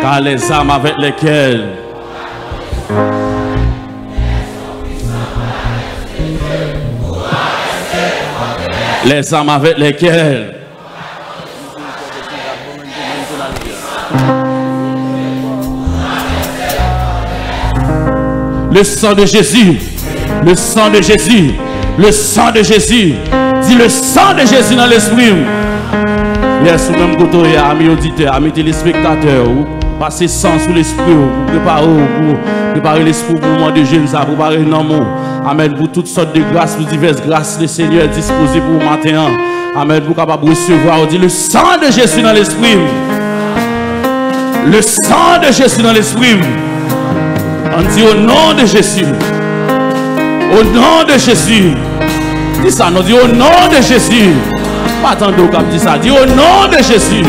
Car les armes avec lesquelles les armes avec lesquelles le sang de Jésus, le sang de Jésus, le sang de Jésus, dis le sang de Jésus dans l'esprit. Yes, ou même côté, amis auditeurs, amis téléspectateurs, passez sang sur l'esprit, préparer l'esprit pour le moment de jeûne, ça préparer l'amour. Amen, pour toutes sortes de grâces, pour diverses grâces, le Seigneur est disposé pour le matin. Amen, pour capable recevoir, on dit le sang de Jésus dans l'esprit. Le sang de Jésus dans l'esprit. On dit au nom de Jésus. Au nom de Jésus. Dis ça, on dit au nom de Jésus. Pas attendre au dit ça. Dis au nom de Jésus.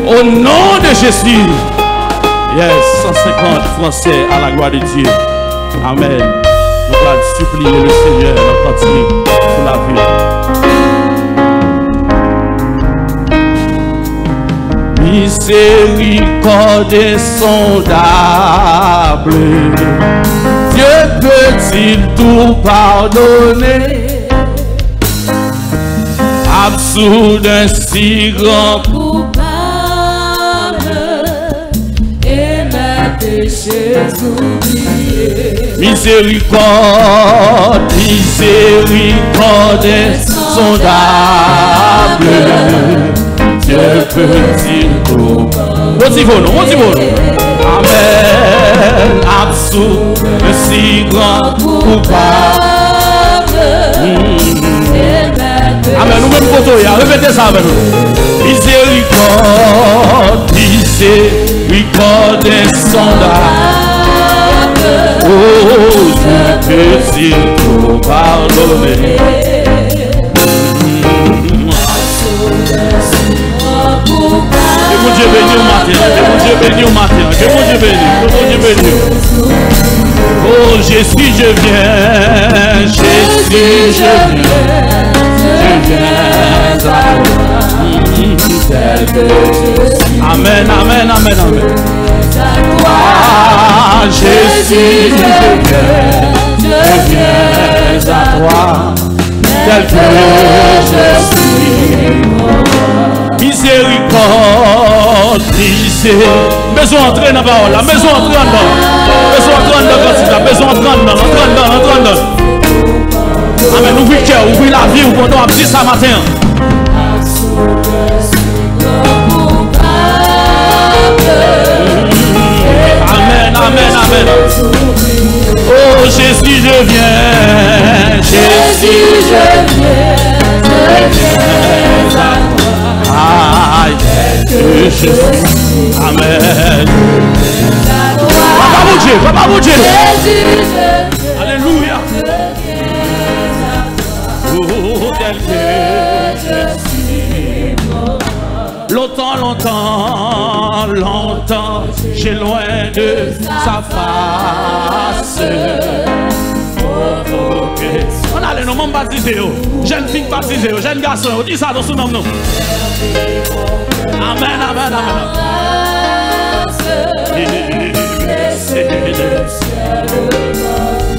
Au nom de Jésus. Yes, 150 Français à la gloire de Dieu. Amen. Nous allons supplier le Seigneur de continuer pour la vie. Miséricorde insondable, Dieu peut-il tout pardonner? Absous d'un si grand coupable et mes péchés oubliés. Miséricorde, miséricorde insondable, Dieu peut-il tout pardonner? Amen. Absous d'un si grand coupable. Amen. Nous-mêmes, répétez ça avec nous. Miséricorde, miséricorde insondable. Oh, Dieu peut-il tout pardonner? Que mon Dieu bénisse au matin, que mon Dieu bénisse au matin, que mon Dieu bénisse, que mon Dieu bénisse. Oh Jésus, je viens, Jésus, je viens à toi. Amen, amen, amen, amen. Ah, Jésus, je viens à toi, tel que je suis. Miséricorde, miséricorde. Besoin d'entrer dans la parole, la maison entrer en dedans. Besoin d'entrer dans la maison entrer en dedans. Amen, ouvre le cœur, ouvre la vie, ouvre ton abdi ce matin. Amen, amen, amen. Oh Jésus, je viens. Jésus, je viens à toi. Aïe, que je suis. Amen. Papa mon Dieu. Alléluia. Oh, tel que je suis. Longtemps, j'ai loin de sa face. On a les noms baptisés, jeune fille baptisée, jeune garçon, on dit ça dans son nom. Amen, amen, amen.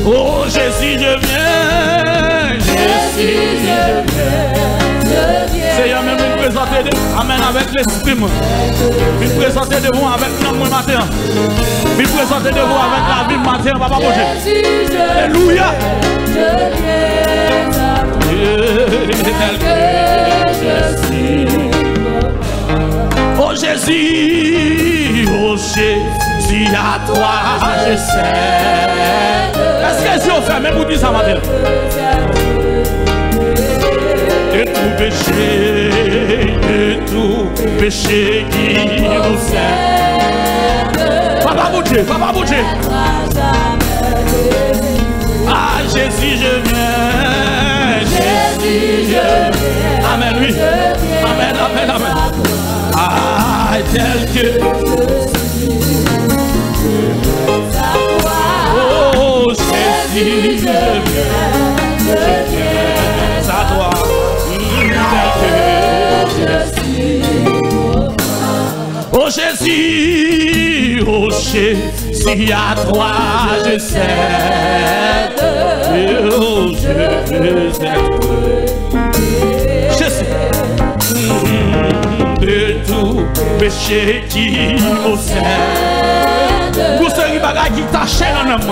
Oh Jésus, je viens. Jésus, je viens. Seigneur, même nous présenter, amen, avec l'esprit. Nous présenter de vous avec l'amour matin. Nous présenter de vous avec la vie matin, papa mon Dieu. Alléluia. Je viens à toi. Oh Jésus, à toi je sais. Est-ce que Jésus a fait même pour dire ça matin? De tout péché qui nous sert. Papa mon Dieu. Ah Jésus, je viens. Amen, oui. Amen. Ah, tel que oh Jésus, je viens à toi. Oh Jésus, Jésus, oh Jésus, à toi je cède. Oh, je veux être. Je sais de tout péché qui m'obsède. Vous serez bagay qui t'achète dans l'âme.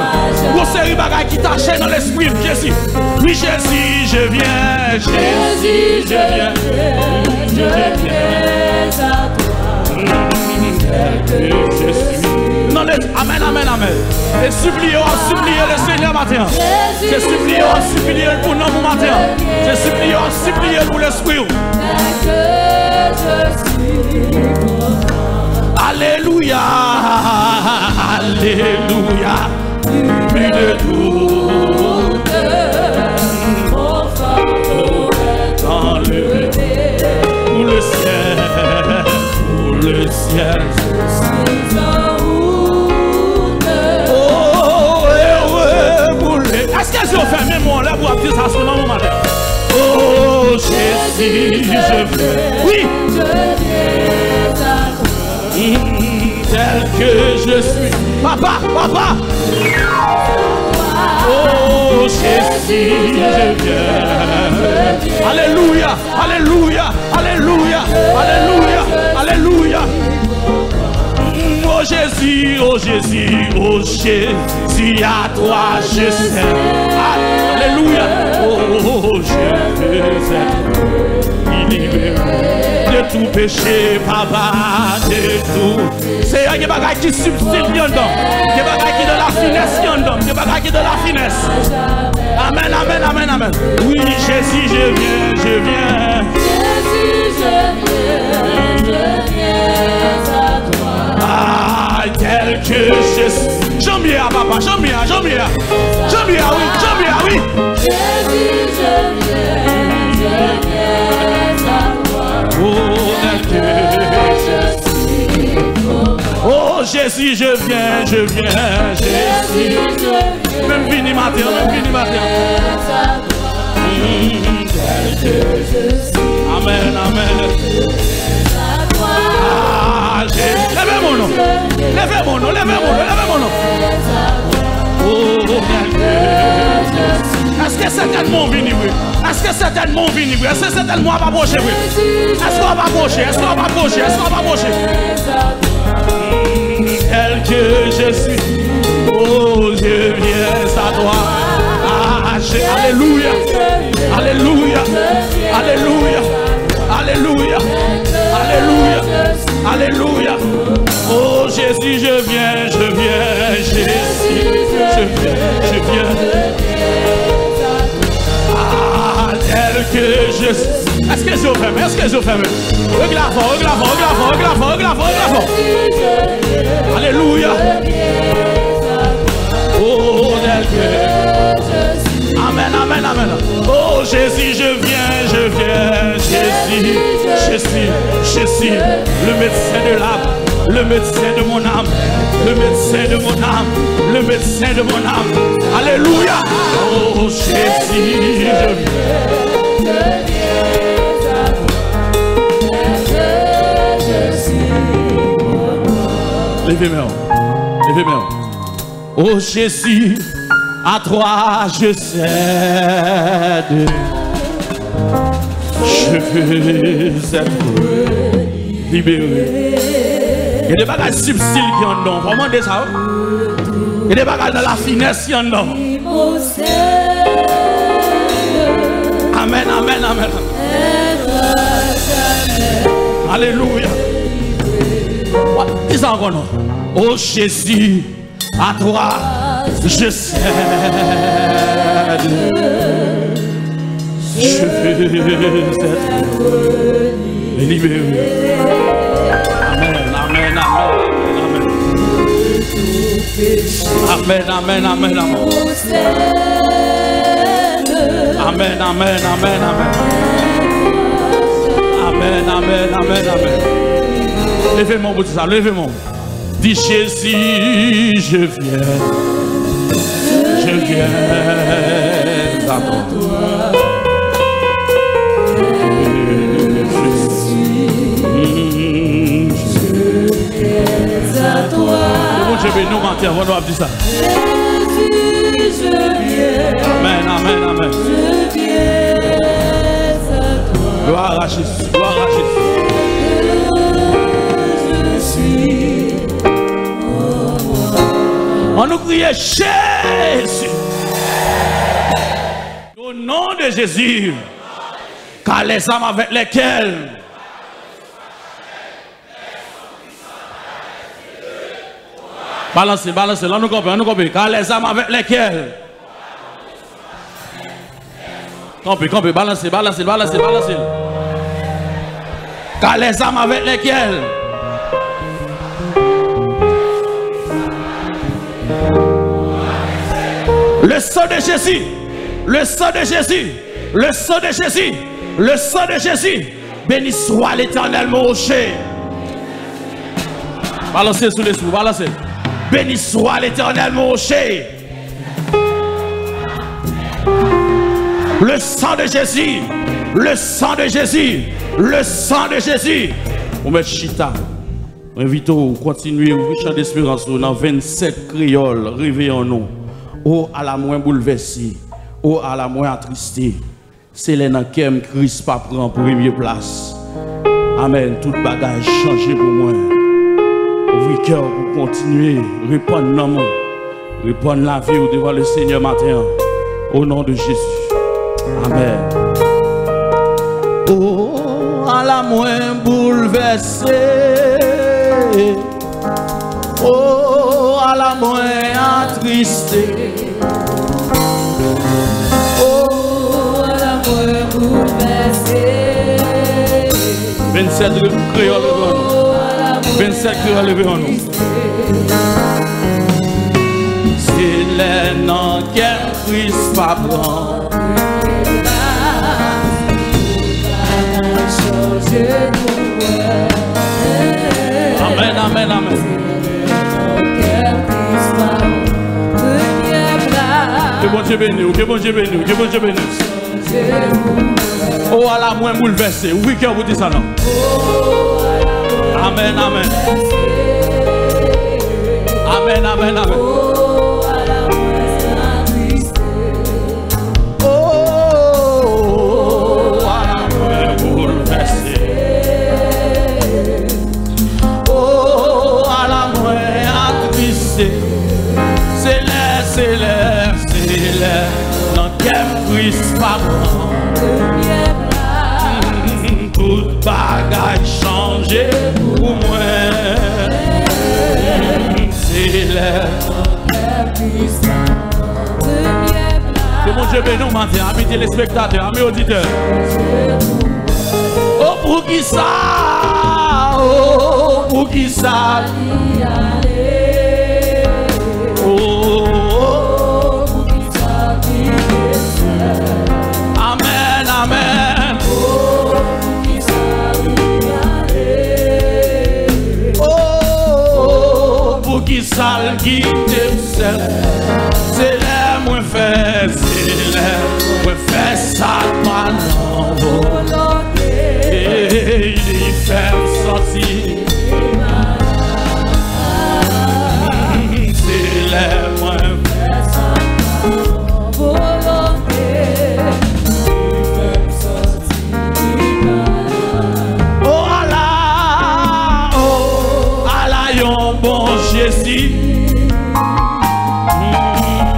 Vous serez bagay qui t'achète dans l'esprit. Jésus. Oui, Jésus, je viens. Jésus, je viens. Je viens à toi. Je suis. Non, amen, amen, amen. Et suppliez le Seigneur matin. C'est supplier pour nous matin. C'est supplier pour l'esprit. Alléluia, alléluia, plus de doute. Mon fardeau est enlevé pour le ciel, pour le ciel. Est-ce que je fais même moi là pour dire ça ce moment matin? Oh Jésus, je viens. Oui, je viens à toi. Tel que je suis. Papa, papa. Oh Jésus, je viens. Alléluia, alléluia, alléluia, alléluia, alléluia. Oh Jésus, oh Jésus, oh Jésus, à toi je sais. Alléluia. Oh, je veux être libéré de tout péché, papa, de tout. C'est un bagage qui substile dedans. Des bagages qui de la finesse dedans. Des bagages qui de la finesse. Amen, amen, amen, amen. Oui, Jésus, je viens, je viens. Jésus, je viens à toi. Ah, tel que je suis. J'aime papa, j'aime bien, oui, oui. Jésus, je viens à toi. Oh, tel que je suis. Oh, Jésus, je viens, Jésus. Même fini matin, tel que je suis. Amen, amen. Levez mon nom. Oh, est-ce que certainement vini, oui? Est-ce que certainement vini, oui? Est-ce que certainement pas approché, oui? Est-ce qu'on va approcher? Tel que je suis, oh, je viens à toi. Alléluia, alléluia, alléluia, alléluia, alléluia, alléluia. Oh Jésus, je viens, Jésus, je viens. Ah, tel que je suis. Est-ce que je fais? Regarde. Alléluia. Oh, tel que. Amen, amen, amen. Oh Jésus, je viens. Jésus, le médecin de l'âme. Le médecin de mon âme, le médecin de mon âme, le médecin de mon âme. Alléluia. Oh Jésus, je viens. Levez-moi. Oh Jésus, à toi je cède. Je veux être libéré. Il y a des bagages subtils qui en ont. Comment dire ça? Il y a des bagages dans la finesse qui en ont. Amen, amen, amen. Alléluia. Dis ça encore non. Oh Jésus, à toi je cède. Je veux être libéré. Amen, amen, amen, amen. Amen, amen, amen, amen. Amen, amen, amen, amen. Levez-moi pour ça, levez-moi. Dis Jésus, je viens à toi. à toi. Bon Dieu béni, nous mentir, on doit dire ça. Jésus, je viens. Amen, amen, amen. Je viens à toi. Gloire à Jésus, gloire à Jésus. Je suis On nous crie Jésus. Au nom de Jésus. Car les âmes avec lesquelles balancez, balancez, là nous comprenons, car les âmes avec lesquelles comprenez, balancez, balancez, balancez, balancez. Car les âmes avec lesquelles le sang de Jésus, le sang de Jésus, le sang de Jésus, le sang de Jésus, béni soit l'Éternel mon rocher. Balancez sous les sous, balancez. Béni soit l'Éternel mon rocher. Le sang de Jésus, le sang de Jésus, le sang de Jésus. On met chita. Invitons à continuer à chanter d'espérance dans 27 créoles, réveillons-nous. Oh à la moins bouleversée, oh à la moins attristé. C'est les dans qui Christ pas prend première place. Amen. Tout bagage changé pour moi. Ouvrez cœur pour continuer, répondre l'amour, répondre la vie devant le Seigneur matin. Au nom de Jésus. Amen. Oh à la moins bouleversée. Oh, à la moins attristé. oh, à la moins bouleversée. 27 créoles devant nous. 27 créoles devant nous. C'est les noms qu'un Christ pas prend. Amen, amen, amen. Que bon Dieu béni, que bon Dieu béni, que bon Dieu béni. Oh, à la moins bouleversée. Oui, que vous dites ça, non? Amen, amen. Amen, amen, amen. Christ pas tout bagage changé pour moi. C'est mon Dieu béni matin, amis téléspectateurs, amis auditeurs. Oh pour qui ça? Oh pour qui ça? Amen. Oh, pour qui sale qui t'aime, c'est l'air moins fait, c'est l'air moins fait, ça pas non. Et il fait sortir. C'est l'air moins fait, ça volonté. Bon Jésus,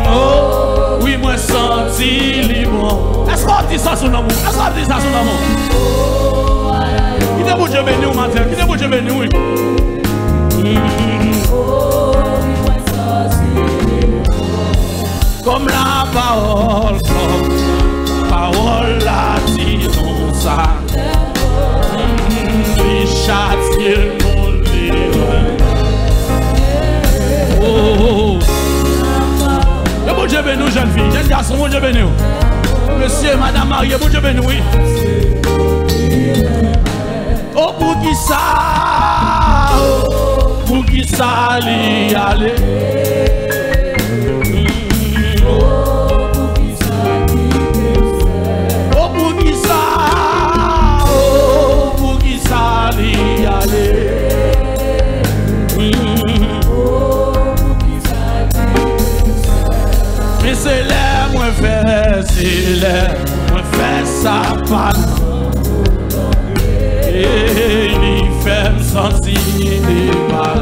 oh, oui, moi senti libre. Est-ce qu'on dit ça son amour? Est-ce qu'on dit ça son amour? Qui te bouge béni au matin? Qui te bouge béni, oui? Comme la parole, la dit non ça. Il châtie mon livre. Oh, bon Dieu béni, jeune fille, jeune garçon, bon Dieu béni. Monsieur, madame Marie, bon Dieu béni, oui. Oh, pour qui ça? Oh, pour qui ça l'y aller? Oh, pour qui ça? Oh, pour qui ça l'y aller? c'est l'air, moi fais ça pas. Et il fait me sentir mal.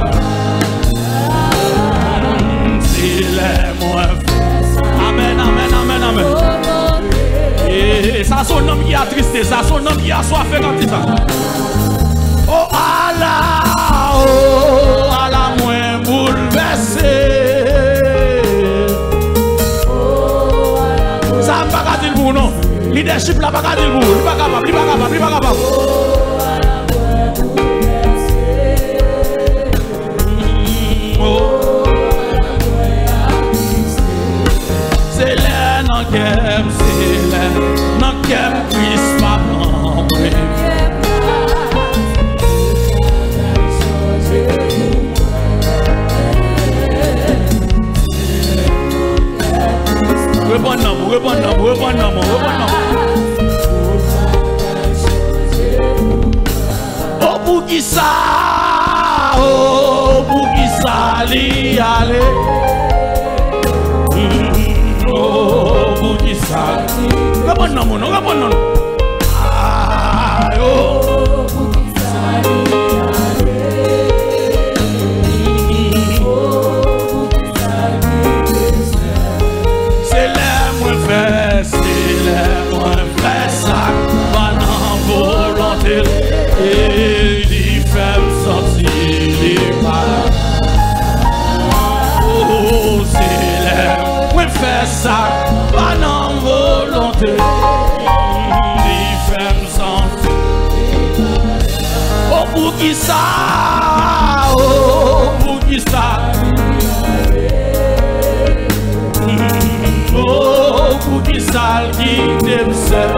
C'est l'air, moi fais ça. Amen, amen, amen, amen. Et ça son homme qui a tristé, ça son homme qui a soif comme ça. Oh Allah, moins bouleversé. Ça ne va pas dire pour non. Leadership là pas dire pour. Il pas capable, il pas capable, il pas capable. C'est l'air non qu'aime, c'est l'air non qu'aime puisse pas prendre. Reprenons. Oh, pour qui ça, l'y aller. Oh, pour qui ça, reprenons. Ah, oh, pour qui ça, l'y et il fait me sortir les balles. Oh, c'est l'air, oui, fait ça, pas non volonté. Il fait me sentir les balles. Oh, pour qui ça, oh, pour qui ça, qui t'aime seul.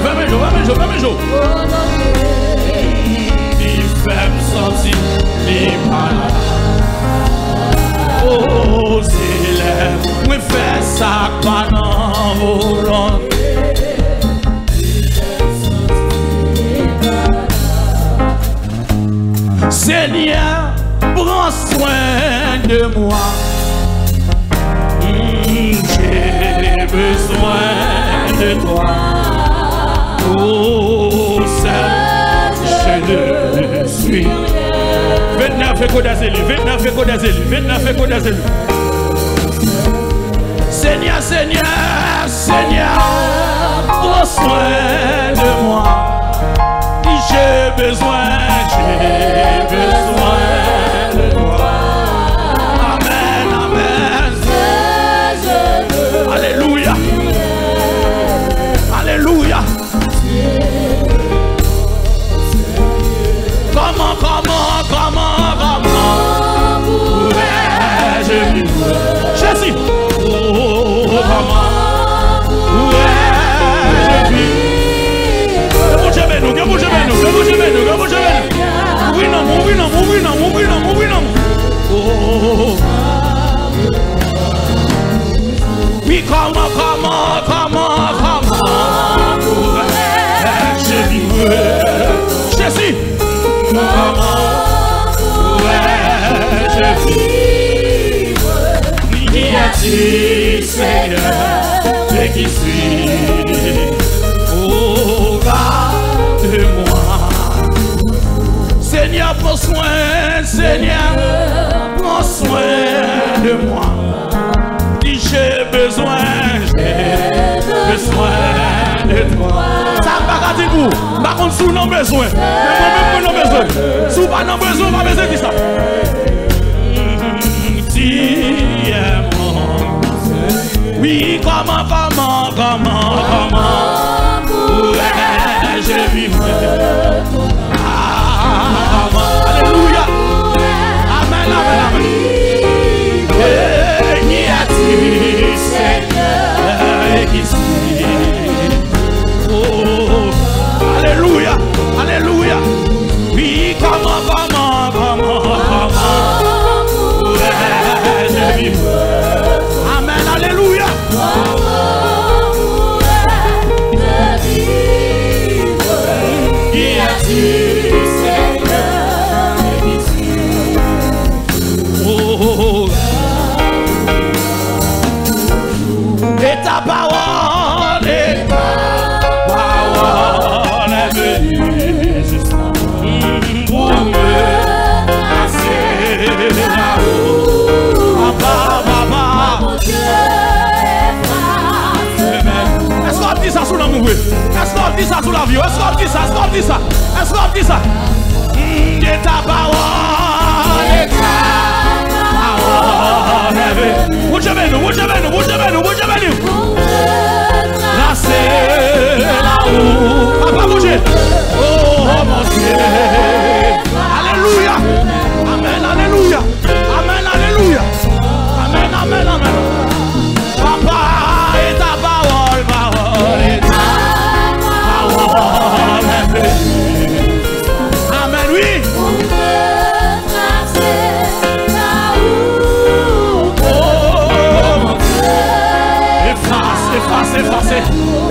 Fermez les il fait me sentir les malades. Oh, c'est l'air, oui, fait ça pas dans volonté. Seigneur, prends soin de moi. J'ai besoin de toi. Oh, seul, je ne suis. 29 échos d'Azélie. Seigneur, prends soin de moi. J'ai besoin de toi. Amen. Alléluia. Comment pourrais-je vivre? Jésus. Oh, comment pourrais-je vivre? Que bouge nous. Oui, non. Oh. Oui, comment pourrais-je vivre? Jésus. Comment pourrais-je vivre? Qui est-il, Seigneur, et qui suis? Oh, garde-moi. Seigneur, prends soin de moi. Dis j'ai besoin de toi. Ça va pas dire vous. Par contre, sous nos besoins. Mais moi-même, nos besoins. Sous pas nos besoins, on va besoin de ça. Oui, comment pourrais-je vivre? Alléluia. Amen. Qui a-t-il, Seigneur, et qui suis? Oh, alléluia. Oui, comment Est-ce qu'on dit ça sous la vie? Est-ce qu'on dit ça? Est-ce qu'on dit ça? Est-ce qu'on dit ça? De ta parole, de ta parole. Bouge nous, bouge nous, bouge nous, bouge nous. Tracé là-haut. Papa, bougez. Oh mon Dieu. Alléluia. Amen, alléluia. Amen, alléluia. Amen, amen, amen. Papa et ta parole, parole et ta parole. Amen, oui.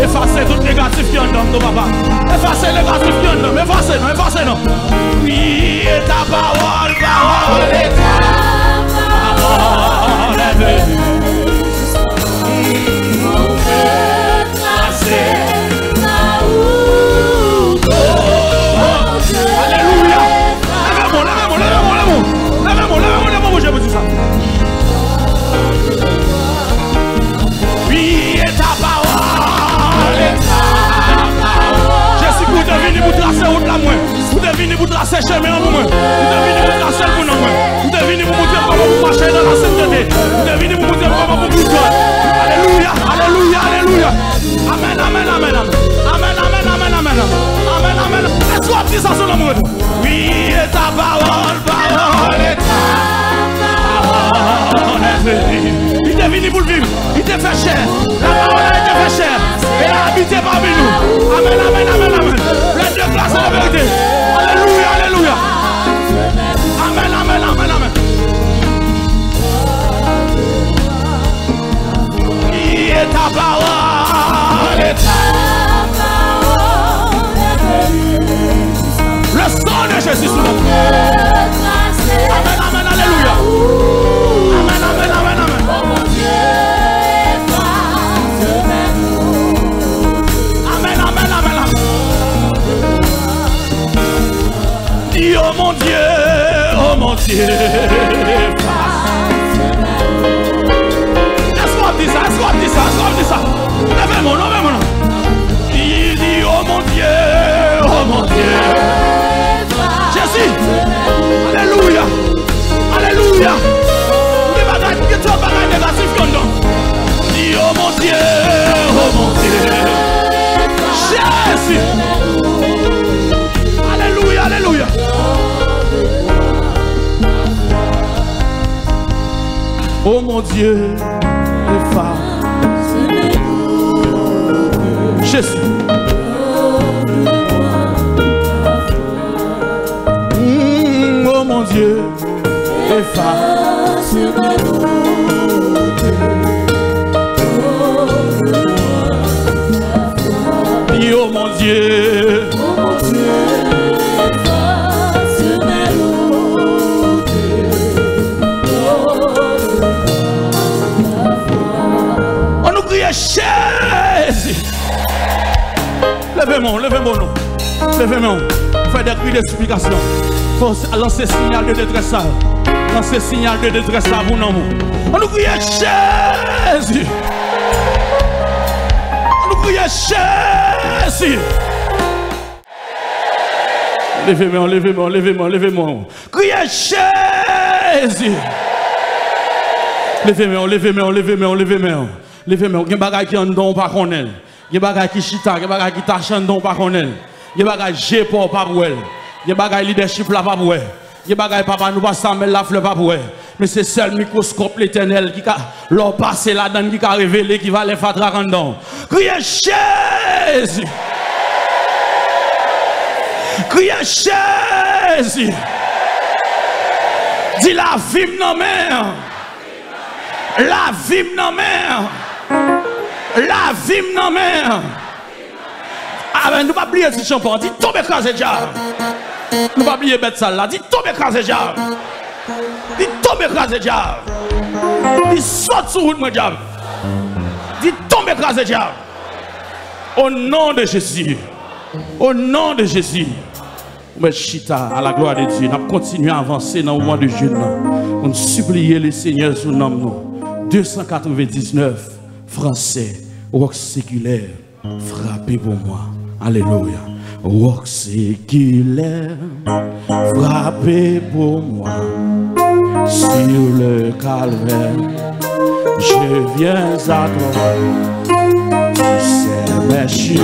Effacez tout négatif qui est en nous, papa. Effacez le négatif qui est en nous. Effacez nous, effacez nous. Oui, et ta parole, parole, et ta parole est venue. Alléluia. Levez-moi, levez-moi, levez-moi, levez-moi. Levez-moi, levez-moi, levez-moi, je vous dis ça. Oui, et ta parole. Jésus, vous devez vous tracer route là, moi. Vous devez vous tracer chemin en moi. Vous devez vous tracer le bout en moi. Vous devez vous montrer comment vous marchez dans la sainteté. Vous devez vous montrer comment vous vivez. Alléluia, alléluia, alléluia. Amen, amen, amen, amen. Amen, amen, amen, amen. Amen, amen. Est-ce qu'on dit ça sur le monde? Oui, et ta parole, parole, et ta parole est venue. Il est venu pour le vivre. Il te fait cher. La parole a été fait cher. Et a habité parmi nous. Amen, amen, amen, amen. Les deux grâces à la vérité. Alléluia, alléluia. Amen, amen, amen, amen. Qui est ta parole? Le sang de Jésus sur nous. Amen, amen, alléluia. Amen, amen, amen, amen. Oh mon Dieu, oh mon Dieu. Est-ce qu'on dit ça? Est-ce qu'on dit ça? Est-ce qu'on dit ça? Levez-moi, levez-moi. Il dit oh mon Dieu, oh mon Dieu. Jésus, alléluia, alléluia. Il va gagner que tu vas gagner négatif comme nous. Dis oh mon Dieu, oh mon Dieu. Jésus. Alléluia, alléluia. Oh mon Dieu, efface. Jésus. Oh mon Dieu, efface. Oh mon Dieu. Jésus. Levez-moi, levez-moi, non. Levez-moi. Faites des cris d'explication. Faut lancer signal de détresse. Lancer signal de détresse à vous, non. On nous crie Jésus. On nous crie Jésus. Levez-moi, levez-moi, levez-moi, levez-moi. Criez Jésus. Levez-moi, levez-moi, levez-moi, levez-moi. Levez-moi, il y a des bagages qui ont don par connaître. Il y a des bagages qui chita, il y a des bagages qui t'achètent don par connaître. Il y a des bagages qui j'ai pas par ouais. Il y a des bagages leadership là pas ouais. Il y a des bagages papa nous pas Samuel la fleur pas ouais. Mais c'est seul microscope l'éternel qui a leur passé là-dedans qui a révélé qui va les faire random. Criez Jésus. Criez Jésus. Dis la vie non mère. La vie non mère. La vie non mère. Ah ben nous pas oublier ce champagne. Dis tombe écrasé diable. Nous pas oublier bête sale là. Dis tombe écrasé diable. Dis tombe écrasé diable. Dis saute sur route mon diable. Dis tombe écrasé diable. Au nom de Jésus. Au nom de Jésus. Mais chita à la gloire de Dieu. Nous continuons à avancer dans le mois de juillet. On supplie le Seigneur sous nom nous. 299 Français, rock séculaire, frappe. frappé pour moi. Alléluia. Rock séculaire, frappé pour moi. Sur le calvaire, je viens à toi. Tu sais mes chutes,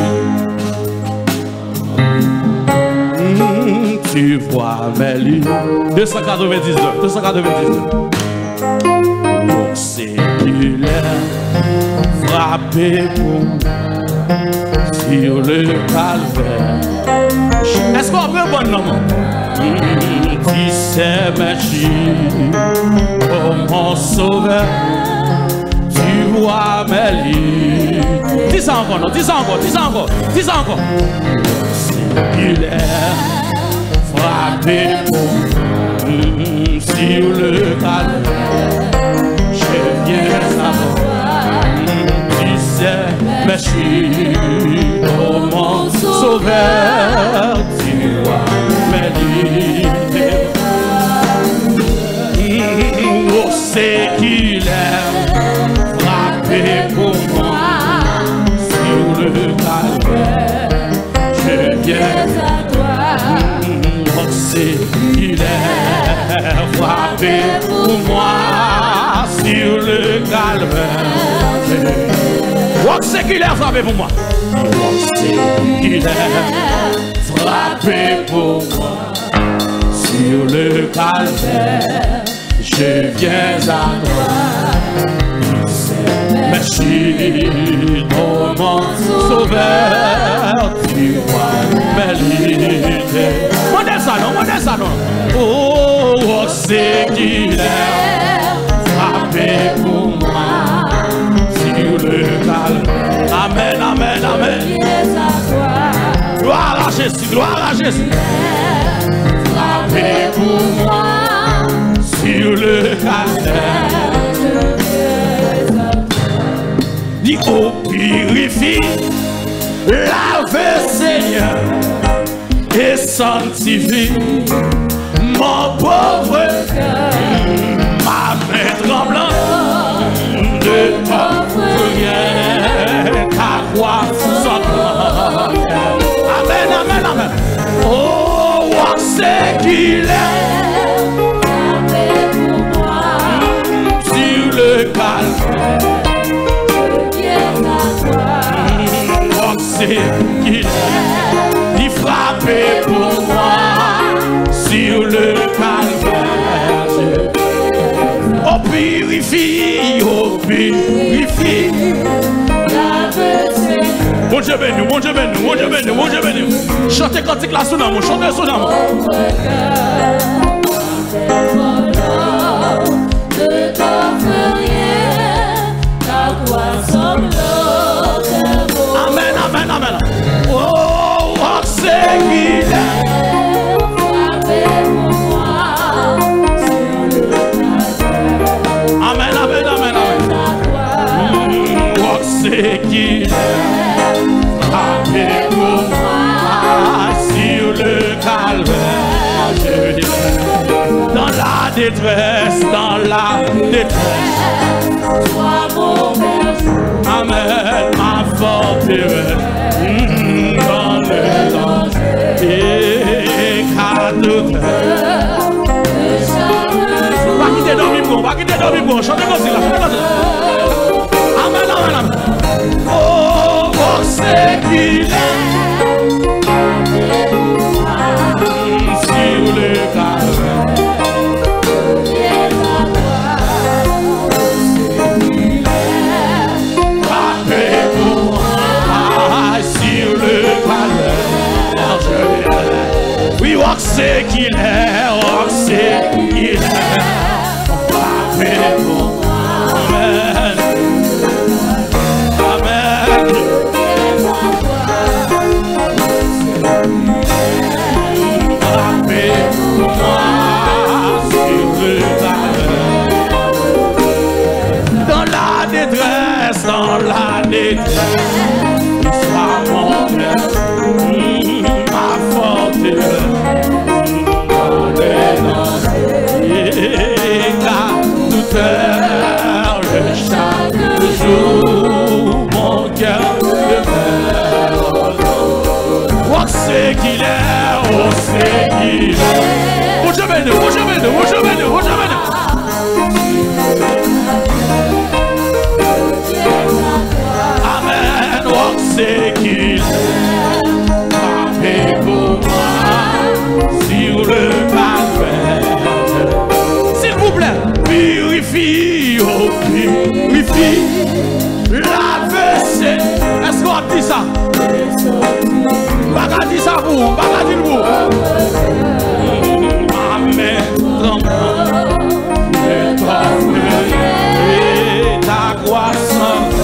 tu vois mes lits. 299, 299. Rock séculaire, frappé pour moi. Sur le calvaire. Est-ce qu'on peut un bon nom? Tu sais mes oh mon sauveur, tu vois mes luttes. Dis ça encore, non? Dis ça encore, dis ça encore, dis ça encore. Séculaire, frappé pour sur le calvaire. Je viens à toi. Tu sais mes chutes, oh mon sauveur, tu vois mes luttes. Oh séculaire, frappé pour moi, sur le calvaire, je viens à toi. Oh séculaire, frappé pour moi, sur le calvaire. Rock séculaire, frappé pour moi. Rock séculaire, frappé pour moi. Sur le calvaire, je viens à toi. Merci, oh mon sauveur, tu vois mes luttes. Modèle ça non. Oh, rock séculaire, frappé pour moi. Le calvaire. Amen, amen, amen. Gloire à Jésus, gloire à Jésus. Frappé pour moi sur le calvaire. Dis oh purifie, lave Seigneur et sanctifie mon pauvre cœur, ma main tremblante. De ton rien qu'à croire sans toi. Amen, amen, amen. Oh, c'est qu'il est sur le calvaire. Oh, c'est qu'il est. Il frappé pour moi sur le calvaire. Oh, purifie, oh, purifie. Bon Dieu béni, bon Dieu béni, bon Dieu béni, bon Dieu béni. Chantez cantique là sous l'amour, chantez sous l'amour. Amen, amen, amen. Oh, c'est qu'il est. Amen, amen, amen, amen. C'est qu'il est frappé pour moi sur le calvaire. Dans la détresse, dans la détresse. Amen, ma forteresse. Dans le danger et qu'à tout faire. Pas quitter dormir bon, pas quitter dormir bon. Chantez comme ça, chantez comme ça. Amen, amen, amen. Oh, c'est qu'il est sur le calvaire. Frappé pour moi sur le calvaire. Oui, oh, c'est qu'il est, oh, c'est qu'il est. Frappé pour moi. Amen. Dans la détresse, sois mon Père, ma forteresse, dans les dangers, car toute heure, chaque jour, mon cœur demeure. purifie, laver. Est-ce qu'on dit ça? Pas dire ça pour vous, pas dire pour vous. Amen. Ta croissance.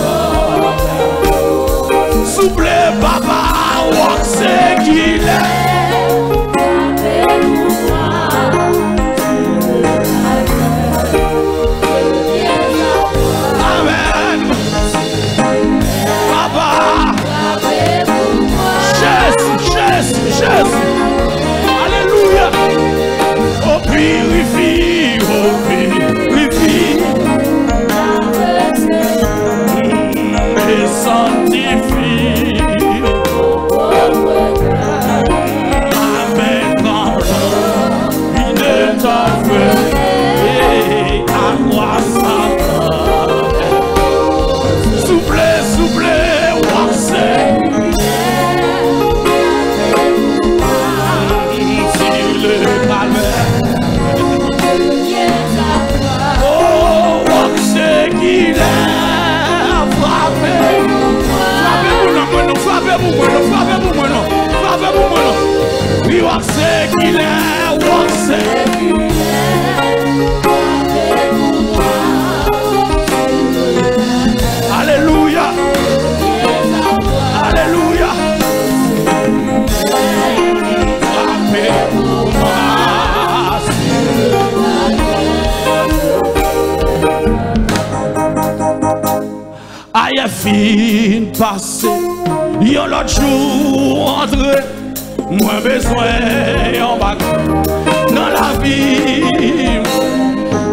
Souple papa, c'est qu'il est. Amen. Papa. Jésus. Alléluia. Oh purifie, et sanctifie. Amen. Il est ta et ta croissance. Souple, waxez. Oui, c'est qu'il est, Alléluia. Alléluia. Aïe, fin passé, yon l'autre jour entré. Moi besoin en bac dans la vie.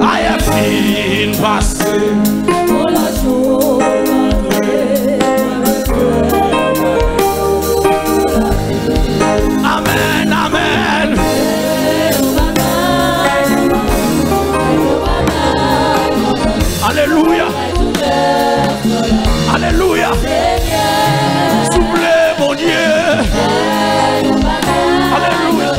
Aïe, fin passé. Amen, amen. Alléluia. Alléluia. Souple mon Dieu. Alléluia.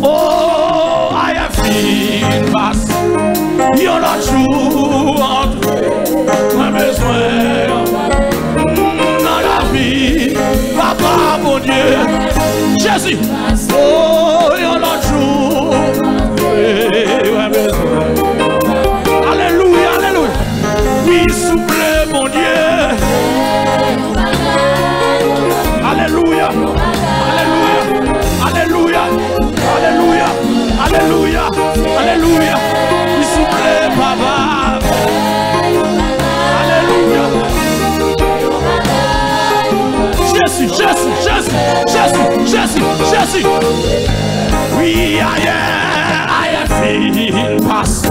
Oh, I have been pass. Y'en a toujours entre un besoin dans la vie. Papa, mon Dieu. Jésus. Oh, y'en a toujours un besoin. Alléluia, alléluia. Oui, souple mon Dieu. Alléluia. Alléluia. Alléluia. Alléluia. Alléluia. Alléluia. Oui, souple papa. Alléluia. Jésus, Jésus, Jésus, Jésus, Jésus, Jésus. Oui, aïe, il passe.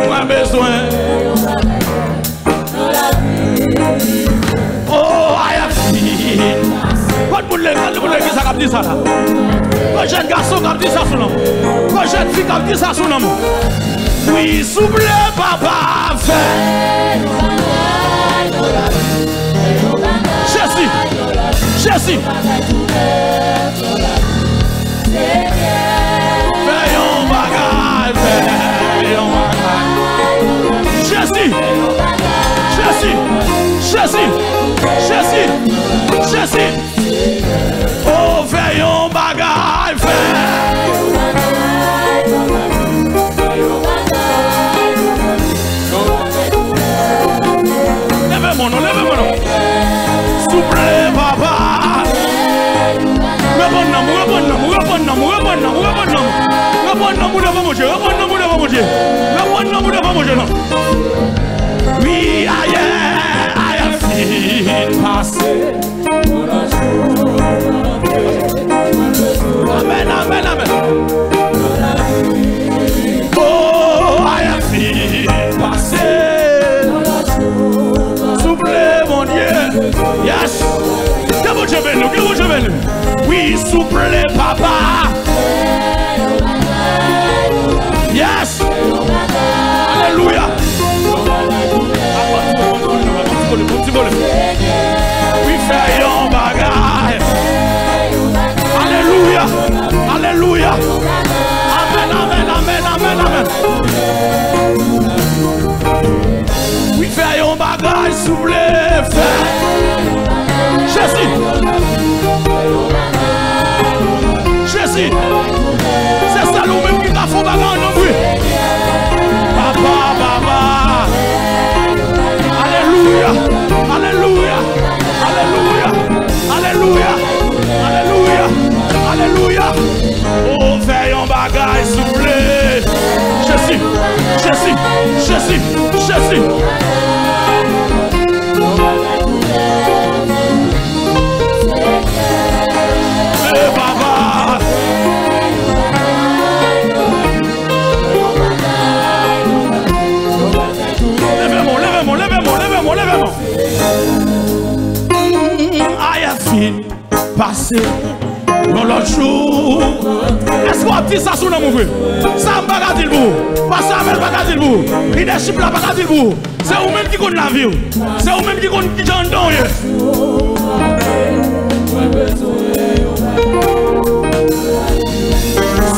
Moi besoin. Oh, aïe, pas de monde qui ça dit ça là. Pas jeune garçon qui dit ça son nom. Pas jeune fille qui dit ça son nom. Oui, souple papa fait. Jésus, Jésus. Veillons bagage, veillons bagage. Jésus, Jésus, Jésus, Jésus, Jésus. Oh, veillons bagage, levez mon nom, levez mon nom. Souple papa. Oui, aïe, fin passé. Amen, amen, amen. Oh, aïe, fin passé. Souple mon Dieu. Yes. Que vous je bénis, que vous je bénis. Oui, souple papa. Yes. Alléluia. Oui, frère. amen. Oui, fais un bagage, souffle, fais. Jésus. Jésus. C'est ça nous-mêmes qui t'a fait bagage, non plus. Papa, papa. Alléluia. Alléluia. Alléluia. Alléluia. Alléluia. Alléluia. Oh, fais un bagage, souffle. Jésus. Jésus. Jésus. Jésus. Passé dans l'autre jour. Est-ce qu'on dit ça sur nous, mon frère? Ça ne va pas dire vous. Pas ça, mais pas dire vous. Leadership là, pas dire vous. C'est vous-même qui connaissez la vie. C'est vous-même qui connaissez qui j'en donne.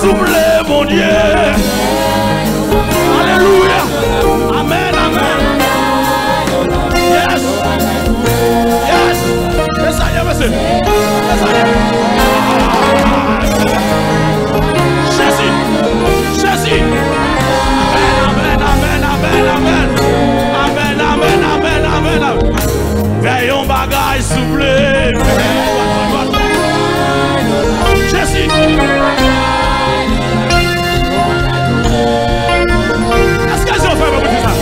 Soufflez, mon Dieu. Alléluia. Amen, amen. Yes. Yes. C'est ça, monsieur. Jésus, Jésus. Amen, amen, amen, amen. Amen, amen, amen, amen, amen. Veillons bagaille soufflé. Jésus. Est-ce qu'ils ont fait pour dire ça?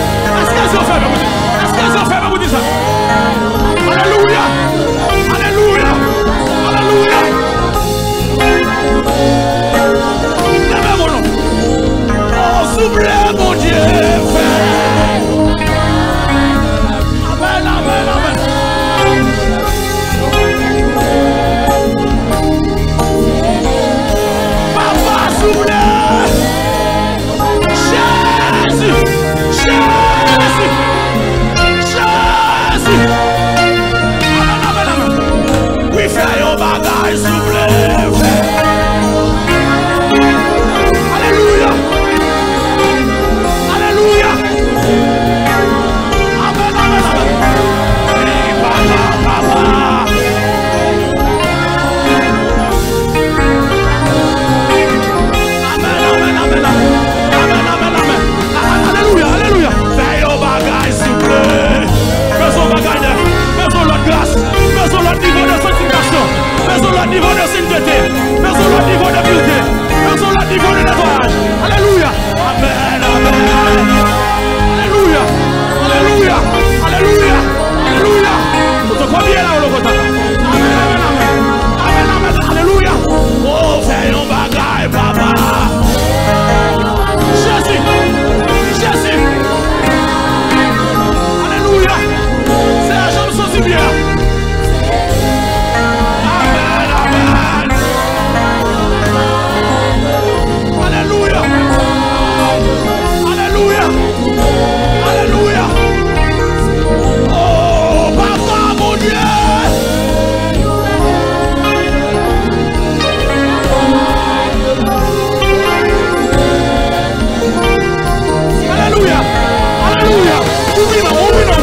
Est-ce qu'ils ont fait pour dire ça? Est-ce qu'ils ont fait pour dire ça? Alléluia. Alléluia. Alléluia. Lèvez mon nom. Oh, soufflez mon Dieu. Amen, amen, amen. Papa, soufflez. Jésus. Jésus. Jésus. Oui, fais un bagage, souffle. Alléluia. Alléluia. Amen, amen, amen. Oui, papa, papa. Amen, amen, amen, amen. Amen, amen, amen. Alléluia, alléluia. Fais un bagage, souffle. Faisons bagage, faisons l'autre grâce, faisons l'autre niveau de sanctification, faisons l'autre niveau de sainteté, faisons l'autre niveau de beauté, faisons l'autre niveau de nettoyage. Alléluia. Amen, amen. Alléluia. Alléluia. Alléluia. Alléluia. Vous te croyez là, le côté. Amen, amen, amen. Amen, amen. Alléluia. Oh, fais un bagaille, papa. Jésus. Jésus. Alléluia. C'est la jambe sensible. Amen, amen. Alléluia. Alléluia. Alléluia. Oh, papa, mon Dieu. Alléluia. Alléluia. Ouvrez-nous, ouvrez-nous.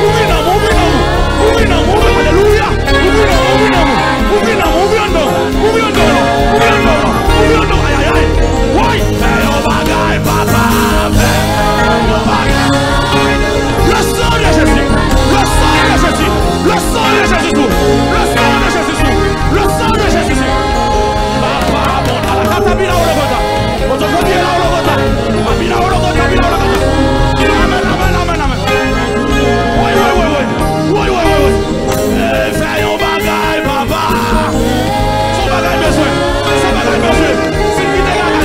Ouvrez-nous, ouvrez-nous. Ouvrez-nous, ouvrez-nous. Alléluia. Ouvrez-nous, ouvrez-nous. Ouvrez-nous, ouvrez-nous. Ouvrez-nous, ouvrez-nous. Ouvrez-nous. Aïe, aïe, aïe. Oui. Fais un bagage, papa. Fais un bagage. Le sang de Jésus. Le sang de Jésus. Le sang de Jésus. Le sang de Jésus. Le sang de Jésus. Papa, bon, à la carte, abina au logota. On te connaît là au logota. Abina au logota, abina au logota. Amen, amen, amen, amen. Oui, oui, oui, oui. Oui, oui, oui, oui. Fais un bagage, papa. Son bagage besoin. Son bagage besoin. Si qui te gagne,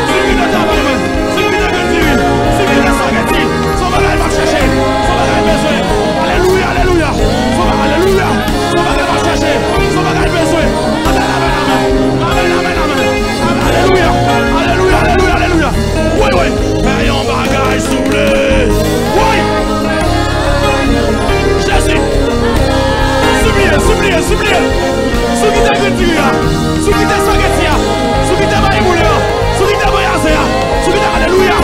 si qui te travaille, si qui te retire, si qui te s'arrête, son bagage va chercher. Son bagage besoin. Alléluia, alléluia. Alléluia. Son bagage va chercher. Son bagage besoin. Amen, amen, amen. Amen, amen, amen. Alléluia. Alléluia, alléluia, alléluia. Oui, oui. Fais un bagage, s'il vous plaît. Oui. Jésus. Suppliez, suppliez, suppliez. Sous qui t'a retiré, sous qui t'a s'arrêté, sous qui t'a baillé, sous qui t'a voyagé, sous qui t'a alléluia.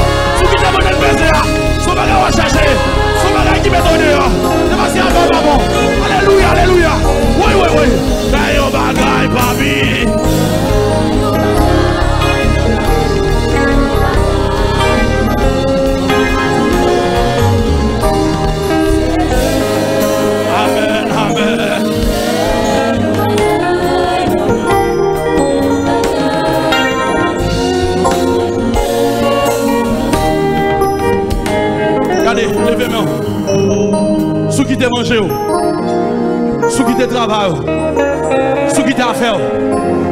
travail, sous quitter affaire,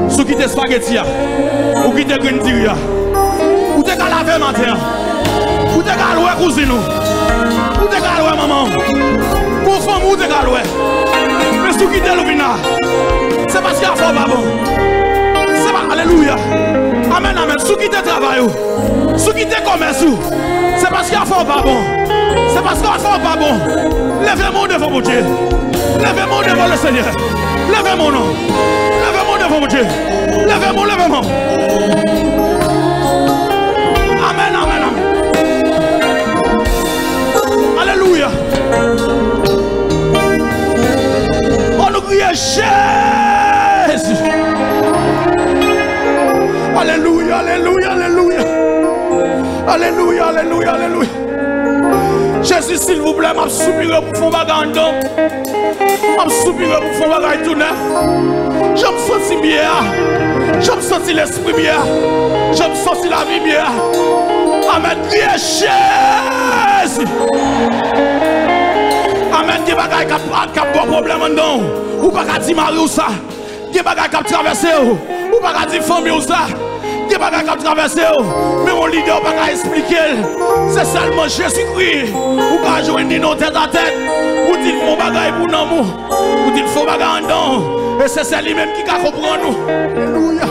sous quitter spaghetti, ou quitter green tea, ou te laver matin, ou te louer cousine, ou te louer maman, pour femme ou te louer. Mais sous quitter le vina, c'est parce qu'il y a fort pas bon. C'est pas alléluia. Amen, amen. Sous quitter travail, sous quitter commerce, c'est parce qu'il y a fort pas bon. C'est parce qu'il y a fort pas bon. Levez-moi devant mon Dieu. Levez-moi devant le Seigneur. Levez-moi non. Levez-moi devant mon Dieu. Levez-moi, levez-moi. Amen, amen, amen. Alléluia. On nous crie Jésus. Alléluia, alléluia, alléluia. Alléluia, alléluia, alléluia. Jésus, s'il vous plaît, m'a soupiré pour faire bagarre en dedans. M'a soupiré pour faire bagarre tout neuf. Je me sens bien. Je me sens l'esprit bien. Je me sens la vie bien. Amen. Criez Jésus. Amen. Qui bagaille qui a bon problème en dedans. Ou pas qu'à dire mari ou ça. Qui bagaille qui a traversé. Ou pas qu'à dire famille ou ça. Qui bagaille qui a traversé. Mais mon leader pas qu'à expliquer. C'est seulement Jésus-Christ. Ou pas joindre nos tête à tête. Ou dire mon bagaille pour nous. Ou dire faux bagaille en dedans. Et c'est lui-même qui a compris nous. Alléluia.